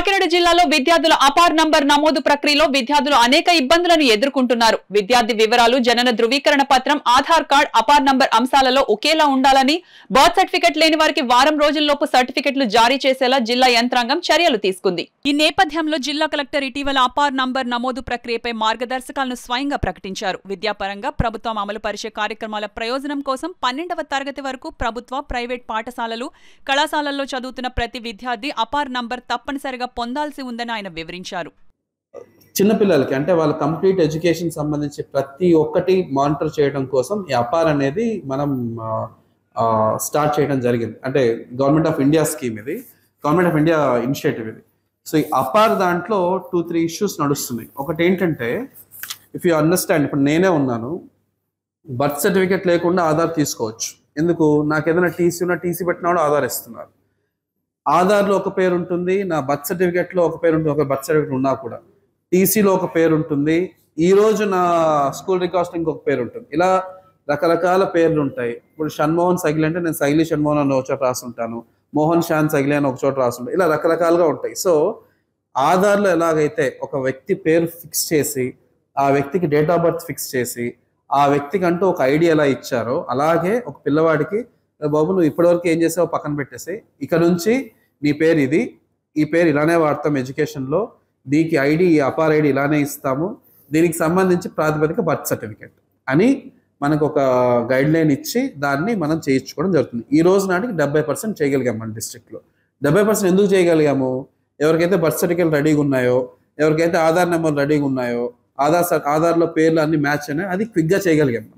కాకినాడ జిల్లాలో విద్యార్థుల అపార్ నంబర్ నమోదు ప్రక్రియలో విద్యార్థులు అనేక ఇబ్బందులను ఎదుర్కొంటున్నారు. విద్యార్థి వివరాలు, జనన ధృవీకరణ పత్రం, ఆధార్ కార్డ్, అపార్ నంబర్ అంశాలలో ఒకేలా ఉండాలని, బర్త్ సర్టిఫికెట్ లేని వారికి వారం రోజుల్లోపు సర్టిఫికెట్లు జారీ చేసేలా జిల్లా యంత్రాంగం చర్యలు తీసుకుంది. ఈ నేపథ్యంలో జిల్లా కలెక్టర్ ఇటీవల అపార్ నంబర్ నమోదు ప్రక్రియపై మార్గదర్శకాలను స్వయంగా ప్రకటించారు. విద్యాపరంగా ప్రభుత్వం అమలు పరిచే కార్యక్రమాల ప్రయోజనం కోసం 12వ తరగతి వరకు ప్రభుత్వ, ప్రైవేట్ పాఠశాలలు, కళాశాలల్లో చదువుతున్న ప్రతి విద్యార్థి అపార్ నంబర్ తప్పనిసరిగా పొందాల్సి ఉందని ఆయన వివరించారు. చిన్నపిల్లలకి అంటే వాళ్ళ కంప్లీట్ ఎడ్యుకేషన్ సంబంధించి ప్రతి ఒక్కటి మానిటర్ చేయడం కోసం ఈ అపార్ అనేది మనం స్టార్ట్ చేయడం జరిగింది. అంటే గవర్నమెంట్ ఆఫ్ ఇండియా స్కీమ్ ఇది, గవర్నమెంట్ ఆఫ్ ఇండియా ఇనిషియేటివ్ ఇది. సో ఈ అపార్ దాంట్లో 2-3 ఇష్యూస్ నడుస్తున్నాయి. ఒకటి ఏంటంటే, ఇఫ్ యూ అండర్స్టాండ్, ఇప్పుడు నేనే ఉన్నాను, బర్త్ సర్టిఫికేట్ లేకుండా ఆధార్ తీసుకోవచ్చు. ఎందుకు? నాకు ఏదైనా టీసీ ఉన్నా టీసీ పెట్టినా ఆధార్ ఇస్తున్నారు. ఆధార్లో ఒక పేరు ఉంటుంది, నా బర్త్ సర్టిఫికేట్లో ఒక పేరు ఉంటుంది. ఒక బర్త్ సర్టిఫికేట్ ఉన్నా కూడా టీసీలో ఒక పేరు ఉంటుంది, ఈరోజు నా స్కూల్ రికార్డ్స్లో ఇంకొక పేరు ఉంటుంది. ఇలా రకరకాల పేర్లు ఉంటాయి. ఇప్పుడు షణ్మోహన్ సైగిలి అంటే నేను సైగిలి షణ్మోహన్ అని ఒక చోట రాసుంటాను, మోహన్ షాన్ సైగిలి అని ఒక చోట రాసుంటాను. ఇలా రకరకాలుగా ఉంటాయి. సో ఆధార్లో ఎలాగైతే ఒక వ్యక్తి పేరు ఫిక్స్ చేసి, ఆ వ్యక్తికి డేట్ ఆఫ్ బర్త్ ఫిక్స్ చేసి, ఆ వ్యక్తికి అంటూ ఒక ఐడి ఎలా ఇచ్చారో, అలాగే ఒక పిల్లవాడికి బాబు నువ్వు ఇప్పటివరకు ఏం చేసావో పక్కన పెట్టేసి, ఇక నుంచి నీ పేరు ఇది, ఈ పేరు ఇలానే వాడతాం ఎడ్యుకేషన్లో, దీనికి ఐడి, ఈ అపార్ ఐడి ఇలానే ఇస్తాము, దీనికి సంబంధించి ప్రాతిపదిక బర్త్ సర్టిఫికేట్ అని మనకు ఒక గైడ్ లైన్ ఇచ్చి దాన్ని మనం చేయించుకోవడం జరుగుతుంది. ఈ రోజు నాటికి 70% చేయగలిగాం మన డిస్ట్రిక్ట్లో. 70% ఎందుకు చేయగలిగాము? ఎవరికైతే బర్త్ సర్టిఫికేట్ రెడీగా ఉన్నాయో, ఎవరికైతే ఆధార్ నెంబర్ రెడీగా ఉన్నాయో, ఆధార్లో పేర్లు అన్ని మ్యాచ్ అయినాయో, అది క్విక్గా చేయగలిగాం.